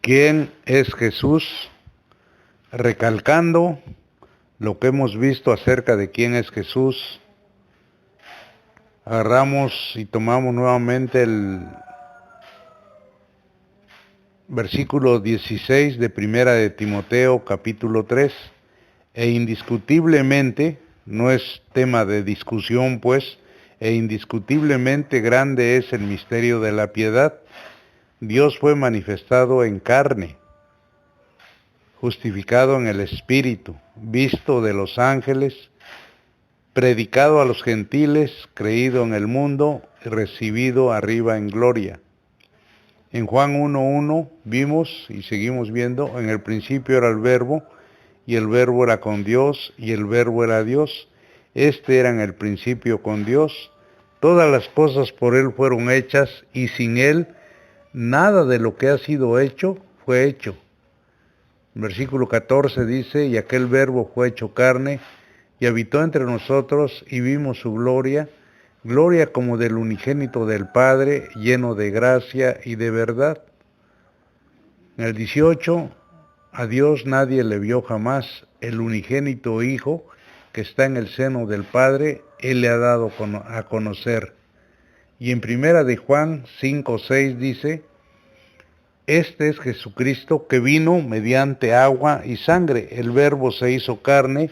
¿Quién es Jesús? Recalcando lo que hemos visto acerca de quién es Jesús, agarramos y tomamos nuevamente el versículo 16 de Primera de Timoteo, capítulo 3, e indiscutiblemente, no es tema de discusión pues, e indiscutiblemente grande es el misterio de la piedad. Dios fue manifestado en carne, justificado en el Espíritu, visto de los ángeles, predicado a los gentiles, creído en el mundo y recibido arriba en gloria. En Juan 1:1 vimos y seguimos viendo, en el principio era el Verbo, y el Verbo era con Dios, y el Verbo era Dios. Este era en el principio con Dios. Todas las cosas por Él fueron hechas, y sin Él nada de lo que ha sido hecho fue hecho. Versículo 14 dice, y aquel Verbo fue hecho carne, y habitó entre nosotros, y vimos su gloria, gloria como del unigénito del Padre, lleno de gracia y de verdad. En el 18, a Dios nadie le vio jamás, el unigénito Hijo, que está en el seno del Padre, Él le ha dado a conocer. Y en Primera de Juan 5:6 dice, este es Jesucristo que vino mediante agua y sangre. El Verbo se hizo carne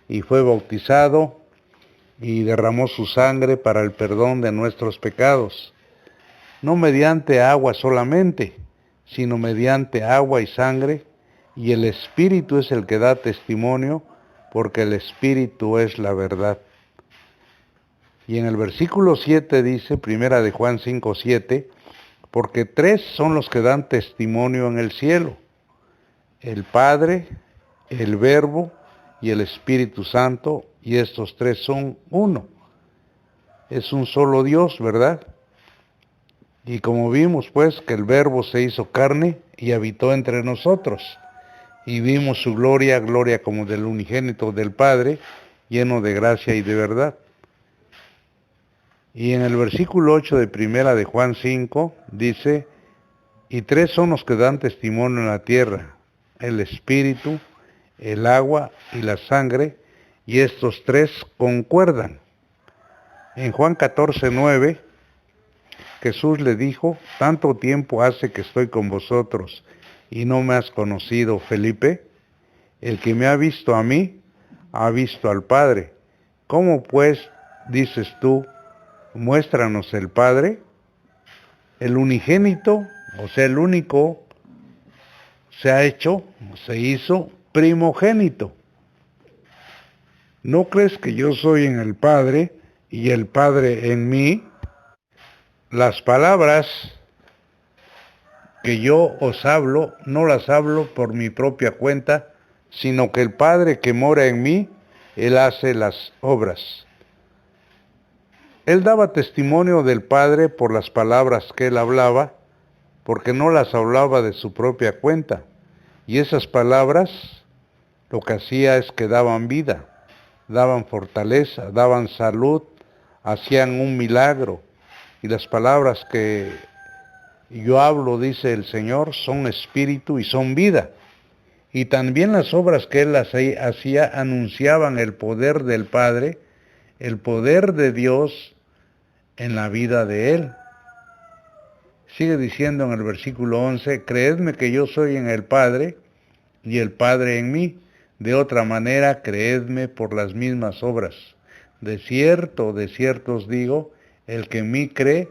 y fue bautizado y derramó su sangre para el perdón de nuestros pecados. No mediante agua solamente, sino mediante agua y sangre, y el Espíritu es el que da testimonio, porque el Espíritu es la verdad. Y en el versículo 7 dice, Primera de Juan 5:7, porque tres son los que dan testimonio en el cielo, el Padre, el Verbo y el Espíritu Santo, y estos tres son uno. Es un solo Dios, ¿verdad? Y como vimos pues que el Verbo se hizo carne y habitó entre nosotros, y vimos su gloria, gloria como del unigénito del Padre, lleno de gracia y de verdad. Y en el versículo 8 de Primera de Juan 5 dice, y tres son los que dan testimonio en la tierra, el Espíritu, el agua y la sangre, y estos tres concuerdan. En Juan 14:9, Jesús le dijo, tanto tiempo hace que estoy con vosotros y no me has conocido, Felipe. El que me ha visto a mí, ha visto al Padre. ¿Cómo pues dices tú, muéstranos el Padre? El unigénito, o sea, el único, se hizo primogénito. ¿No crees que yo soy en el Padre y el Padre en mí? Las palabras que yo os hablo, no las hablo por mi propia cuenta, sino que el Padre que mora en mí, Él hace las obras. Él daba testimonio del Padre por las palabras que Él hablaba, porque no las hablaba de su propia cuenta. Y esas palabras lo que hacía es que daban vida, daban fortaleza, daban salud, hacían un milagro. Y las palabras que yo hablo, dice el Señor, son espíritu y son vida. Y también las obras que Él hacía anunciaban el poder del Padre, el poder de Dios en la vida de Él. Sigue diciendo en el versículo 11, creedme que yo soy en el Padre y el Padre en mí. De otra manera, creedme por las mismas obras. De cierto os digo, el que en mí cree,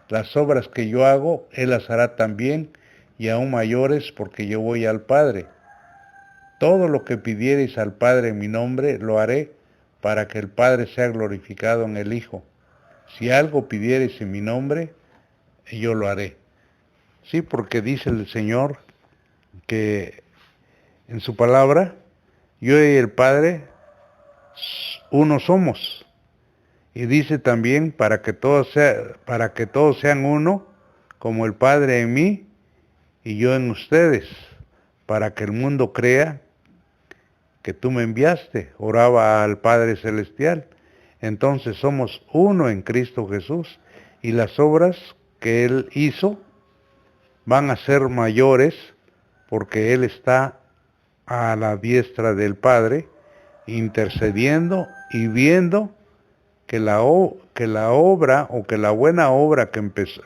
las obras que yo hago, Él las hará también, y aún mayores, porque yo voy al Padre. Todo lo que pidiereis al Padre en mi nombre, lo haré, para que el Padre sea glorificado en el Hijo. Si algo pidiereis en mi nombre, yo lo haré. Sí, porque dice el Señor que en su palabra, yo y el Padre, uno somos. Y dice también, para que todos sean uno, como el Padre en mí y yo en ustedes, para que el mundo crea que tú me enviaste. Oraba al Padre Celestial. Entonces somos uno en Cristo Jesús, y las obras que Él hizo, van a ser mayores porque Él está a la diestra del Padre, intercediendo y viendo que la obra o que la buena obra que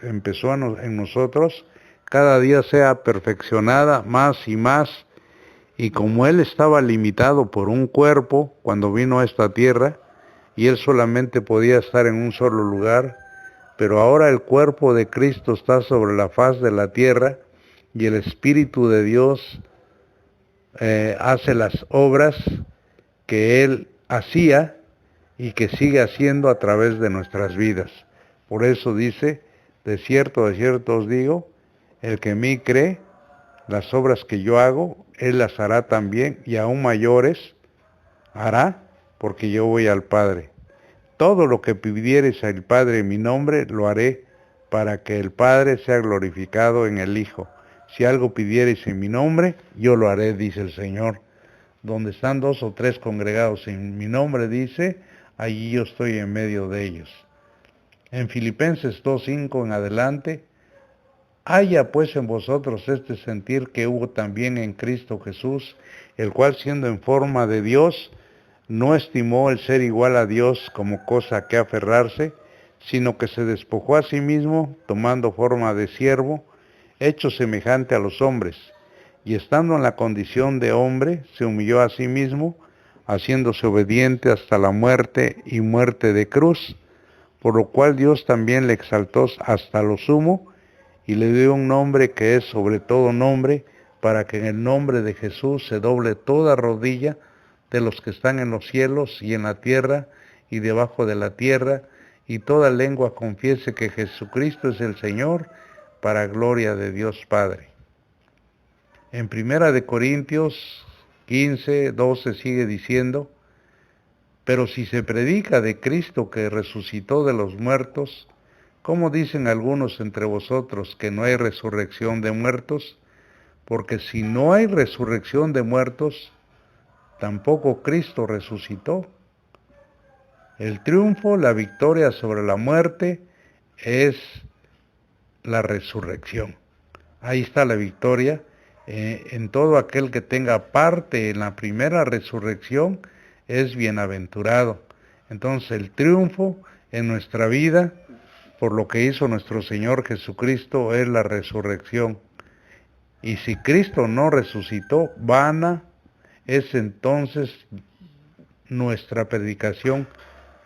empezó en nosotros cada día sea perfeccionada más y más. Y como Él estaba limitado por un cuerpo cuando vino a esta tierra, y Él solamente podía estar en un solo lugar, pero ahora el cuerpo de Cristo está sobre la faz de la tierra, y el Espíritu de Dios hace las obras que Él hacía y que sigue haciendo a través de nuestras vidas. Por eso dice, de cierto os digo, el que en mí cree, las obras que yo hago, Él las hará también, y aún mayores hará, porque yo voy al Padre. Todo lo que pidiereis al Padre en mi nombre, lo haré, para que el Padre sea glorificado en el Hijo. Si algo pidiereis en mi nombre, yo lo haré, dice el Señor. Donde están 2 o 3 congregados en mi nombre, dice, allí yo estoy en medio de ellos. En Filipenses 2:5 en adelante, haya pues en vosotros este sentir que hubo también en Cristo Jesús, el cual siendo en forma de Dios, no estimó el ser igual a Dios como cosa a que aferrarse, sino que se despojó a sí mismo, tomando forma de siervo, hecho semejante a los hombres, y estando en la condición de hombre, se humilló a sí mismo, haciéndose obediente hasta la muerte y muerte de cruz, por lo cual Dios también le exaltó hasta lo sumo, y le dio un nombre que es sobre todo nombre, para que en el nombre de Jesús se doble toda rodilla de los que están en los cielos y en la tierra y debajo de la tierra, y toda lengua confiese que Jesucristo es el Señor, para gloria de Dios Padre. En 1 Corintios 15:12 sigue diciendo, pero si se predica de Cristo que resucitó de los muertos, ¿cómo dicen algunos entre vosotros que no hay resurrección de muertos? Porque si no hay resurrección de muertos, tampoco Cristo resucitó. El triunfo, la victoria sobre la muerte es la resurrección. Ahí está la victoria. En todo aquel que tenga parte en la primera resurrección es bienaventurado. Entonces el triunfo en nuestra vida por lo que hizo nuestro Señor Jesucristo es la resurrección. Y si Cristo no resucitó, vana es entonces nuestra predicación,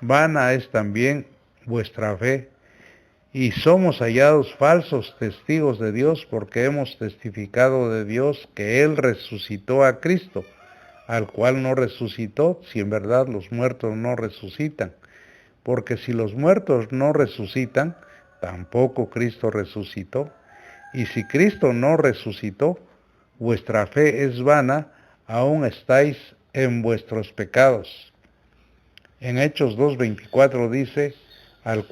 vana es también vuestra fe. Y somos hallados falsos testigos de Dios porque hemos testificado de Dios que Él resucitó a Cristo, al cual no resucitó, si en verdad los muertos no resucitan. Porque si los muertos no resucitan, tampoco Cristo resucitó. Y si Cristo no resucitó, vuestra fe es vana, aún estáis en vuestros pecados. En Hechos 2:24 dice, al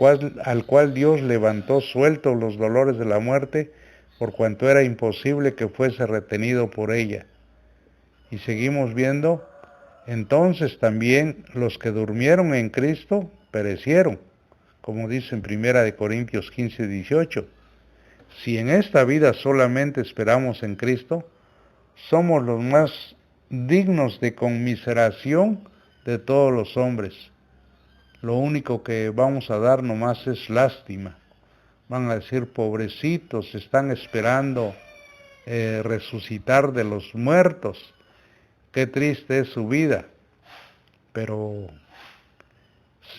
cual Dios levantó suelto los dolores de la muerte, por cuanto era imposible que fuese retenido por ella. Y seguimos viendo, entonces también los que durmieron en Cristo perecieron, como dice en 1 Corintios 15:18. Si en esta vida solamente esperamos en Cristo, somos los más dignos de conmiseración de todos los hombres. Lo único que vamos a dar nomás es lástima. Van a decir, pobrecitos, están esperando resucitar de los muertos. Qué triste es su vida. Pero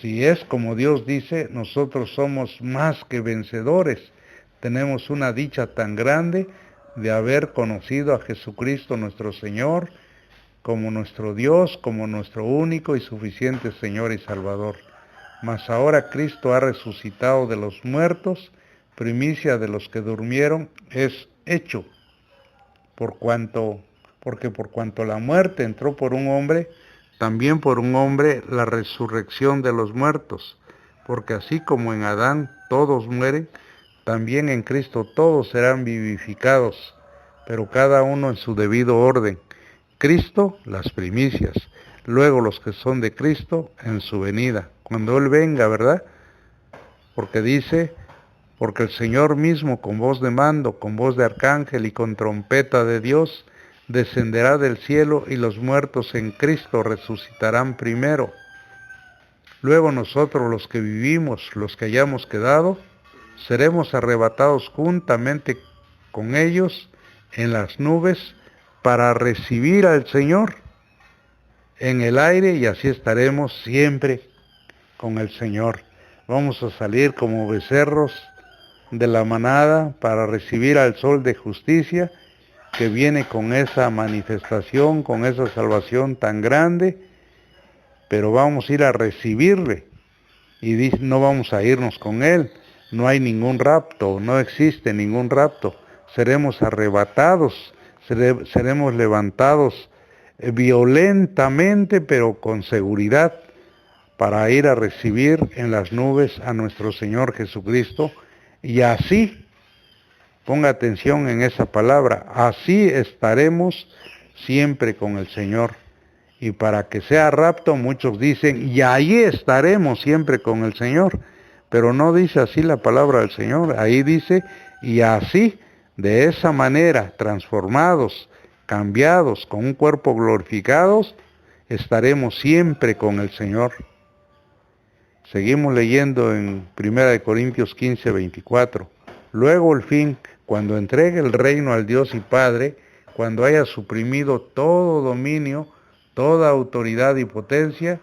si es como Dios dice, nosotros somos más que vencedores. Tenemos una dicha tan grande de haber conocido a Jesucristo nuestro Señor como nuestro Dios, como nuestro único y suficiente Señor y Salvador. Mas ahora Cristo ha resucitado de los muertos, primicia de los que durmieron es hecho, porque por cuanto la muerte entró por un hombre, también por un hombre la resurrección de los muertos, porque así como en Adán todos mueren, también en Cristo todos serán vivificados, pero cada uno en su debido orden. Cristo, las primicias, luego los que son de Cristo en su venida, cuando Él venga, ¿verdad? Porque dice, porque el Señor mismo, con voz de mando, con voz de arcángel y con trompeta de Dios, descenderá del cielo, y los muertos en Cristo resucitarán primero. Luego nosotros, los que vivimos, los que hayamos quedado, seremos arrebatados juntamente con ellos en las nubes para recibir al Señor en el aire, y así estaremos siempre con el Señor. Vamos a salir como becerros de la manada para recibir al Sol de justicia, que viene con esa manifestación, con esa salvación tan grande, pero vamos a ir a recibirle, y no vamos a irnos con él. No hay ningún rapto, no existe ningún rapto. Seremos arrebatados, seremos levantados violentamente, pero con seguridad, para ir a recibir en las nubes a nuestro Señor Jesucristo. Y así, ponga atención en esa palabra, así estaremos siempre con el Señor. Y para que sea rapto, muchos dicen, y ahí estaremos siempre con el Señor. Pero no dice así la palabra del Señor. Ahí dice, y así, de esa manera, transformados, cambiados, con un cuerpo glorificados, estaremos siempre con el Señor. Seguimos leyendo en 1 Corintios 15, 24. Luego, al fin, cuando entregue el reino al Dios y Padre, cuando haya suprimido todo dominio, toda autoridad y potencia,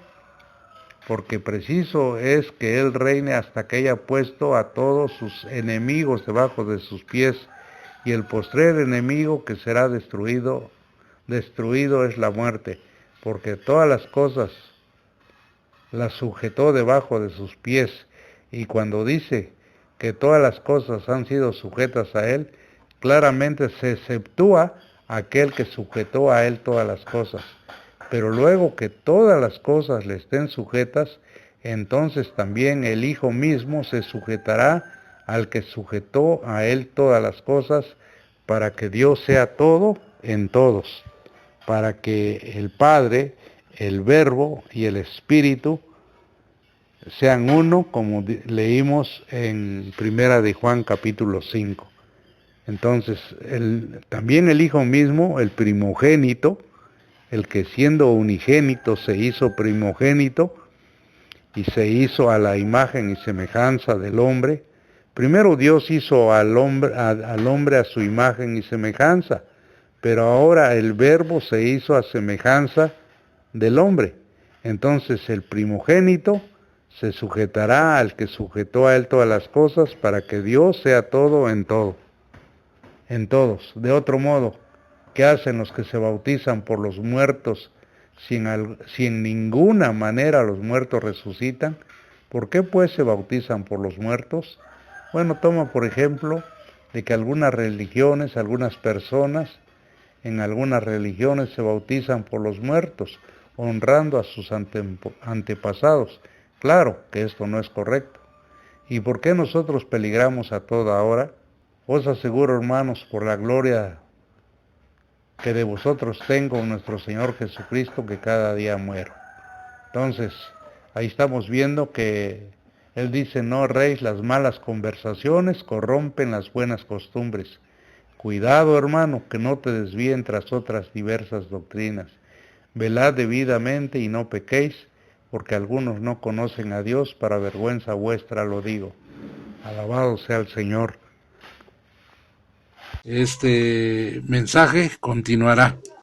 porque preciso es que Él reine hasta que haya puesto a todos sus enemigos debajo de sus pies, y el postrer enemigo que será destruido es la muerte, porque todas las cosas las sujetó debajo de sus pies. Y cuando dice que todas las cosas han sido sujetas a Él, claramente se exceptúa aquel que sujetó a Él todas las cosas. Pero luego que todas las cosas le estén sujetas, entonces también el Hijo mismo se sujetará al que sujetó a Él todas las cosas, para que Dios sea todo en todos, para que el Padre, el Verbo y el Espíritu sean uno, como leímos en 1 de Juan capítulo 5. Entonces, también el Hijo mismo, el primogénito, el que siendo unigénito se hizo primogénito y se hizo a la imagen y semejanza del hombre. Primero Dios hizo al hombre a su imagen y semejanza, pero ahora el Verbo se hizo a semejanza del hombre. Entonces el primogénito se sujetará al que sujetó a él todas las cosas, para que Dios sea todo en todo, en todos. De otro modo, ¿qué hacen los que se bautizan por los muertos si en ninguna manera los muertos resucitan? ¿Por qué pues se bautizan por los muertos? Bueno, toma por ejemplo de que algunas religiones, algunas personas en algunas religiones se bautizan por los muertos, honrando a sus antepasados. Claro que esto no es correcto. ¿Y por qué nosotros peligramos a toda hora? Os aseguro, hermanos, por la gloria que de vosotros tengo en nuestro Señor Jesucristo, que cada día muero. Entonces, ahí estamos viendo que Él dice, no erréis, las malas conversaciones corrompen las buenas costumbres. Cuidado, hermano, que no te desvíen tras otras diversas doctrinas. Velad debidamente y no pequéis, porque algunos no conocen a Dios, para vergüenza vuestra lo digo. Alabado sea el Señor. Este mensaje continuará.